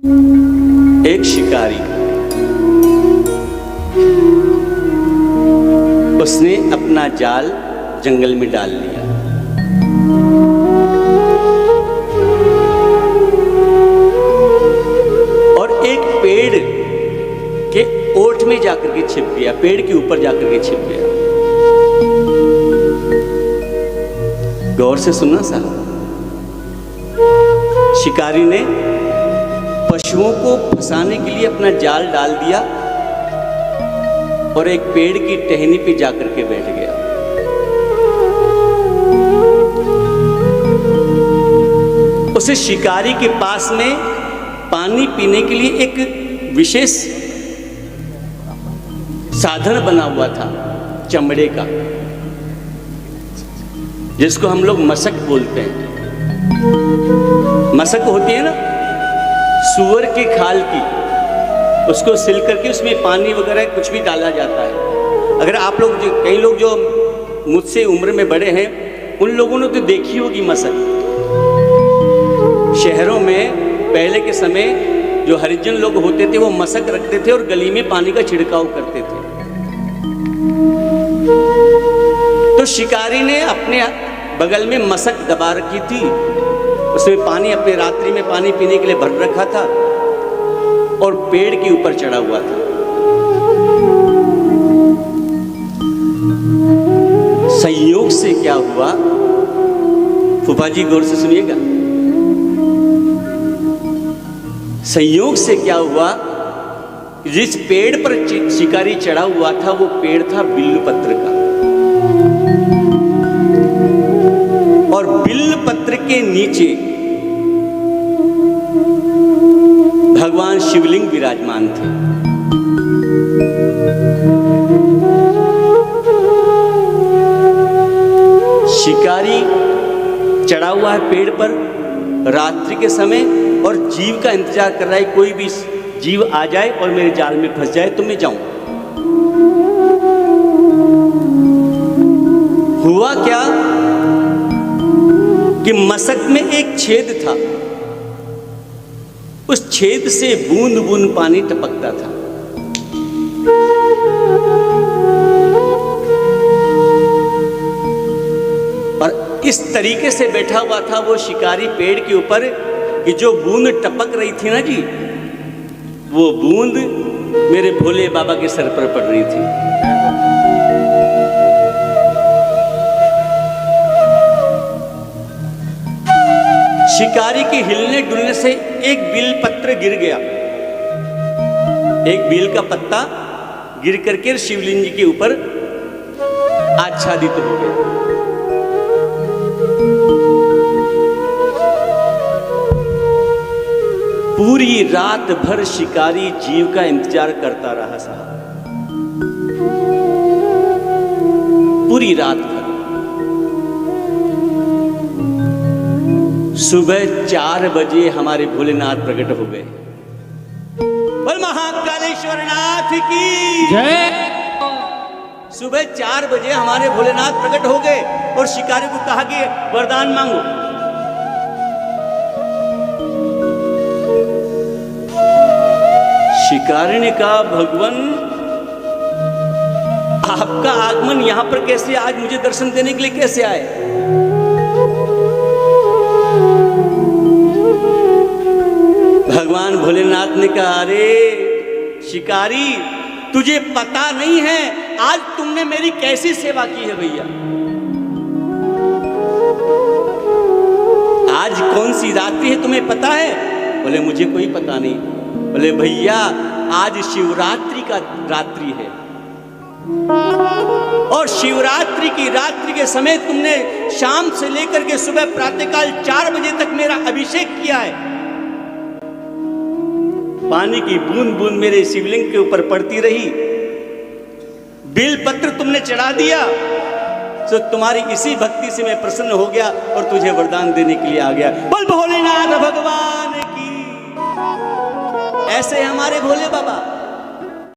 एक शिकारी, उसने अपना जाल जंगल में डाल लिया। और एक पेड़ के ओठ में जाकर के छिप गया, पेड़ के ऊपर जाकर के छिप गया। गौर से सुनना साहब, शिकारी ने पशुओं को फंसाने के लिए अपना जाल डाल दिया और एक पेड़ की टहनी पे जाकर के बैठ गया। उसे शिकारी के पास में पानी पीने के लिए एक विशेष साधन बना हुआ था, चमड़े का, जिसको हम लोग मशक बोलते हैं। मशक होती है ना सूअर की खाल की, उसको सिल करके उसमें पानी वगैरह कुछ भी डाला जाता है। अगर आप लोग कई लोग जो मुझसे उम्र में बड़े हैं उन लोगों ने तो देखी होगी मशक। शहरों में पहले के समय जो हरिजन लोग होते थे वो मशक रखते थे और गली में पानी का छिड़काव करते थे। तो शिकारी ने अपने बगल में मशक दबा रखी थी, उसमें पानी अपने रात्रि में पानी पीने के लिए भर रखा था और पेड़ के ऊपर चढ़ा हुआ था। संयोग से क्या हुआ, फूफा जी गौर से सुनिएगा, संयोग से क्या हुआ, जिस पेड़ पर शिकारी चढ़ा हुआ था वो पेड़ था बिल्वपत्र का। और बिल्वपत्र के नीचे भगवान शिवलिंग विराजमान थे। शिकारी चढ़ा हुआ है पेड़ पर रात्रि के समय और जीव का इंतजार कर रहा है, कोई भी जीव आ जाए और मेरे जाल में फंस जाए तो मैं जाऊं। हुआ क्या कि मशक में एक छेद था, उस छेद से बूंद बूंद पानी टपकता था। और इस तरीके से बैठा हुआ था वो शिकारी पेड़ के ऊपर कि जो बूंद टपक रही थी ना जी, वो बूंद मेरे भोले बाबा के सर पर पड़ रही थी। शिकारी के हिलने डुलने से एक बेल पत्र गिर गया, एक बेल का पत्ता गिर करके शिवलिंग जी के ऊपर आच्छादित हो गया। पूरी रात भर शिकारी जीव का इंतजार करता रहा साहब, पूरी रात भर। सुबह 4 बजे हमारे भोलेनाथ प्रकट हो गए। बोल महाकालेश्वर नाथ की जय। सुबह 4 बजे हमारे भोलेनाथ प्रकट हो गए और शिकारी को कहा कि वरदान मांगो। शिकारी ने कहा भगवान आपका आगमन यहां पर कैसे, आज मुझे दर्शन देने के लिए कैसे आए? भगवान भोलेनाथ ने कहा अरे शिकारी तुझे पता नहीं है आज तुमने मेरी कैसी सेवा की है भैया। आज कौन सी रात्रि है तुम्हें पता है? बोले मुझे कोई पता नहीं। बोले भैया आज शिवरात्रि का रात्रि है और शिवरात्रि की रात्रि के समय तुमने शाम से लेकर के सुबह प्रातःकाल 4 बजे तक मेरा अभिषेक किया है। पानी की बूंद बूंद मेरे शिवलिंग के ऊपर पड़ती रही, बेल पत्र तुमने चढ़ा दिया, तो तुम्हारी इसी भक्ति से मैं प्रसन्न हो गया और तुझे वरदान देने के लिए आ गया। बोल भोलेनाथ भगवान की। ऐसे हमारे भोले बाबा।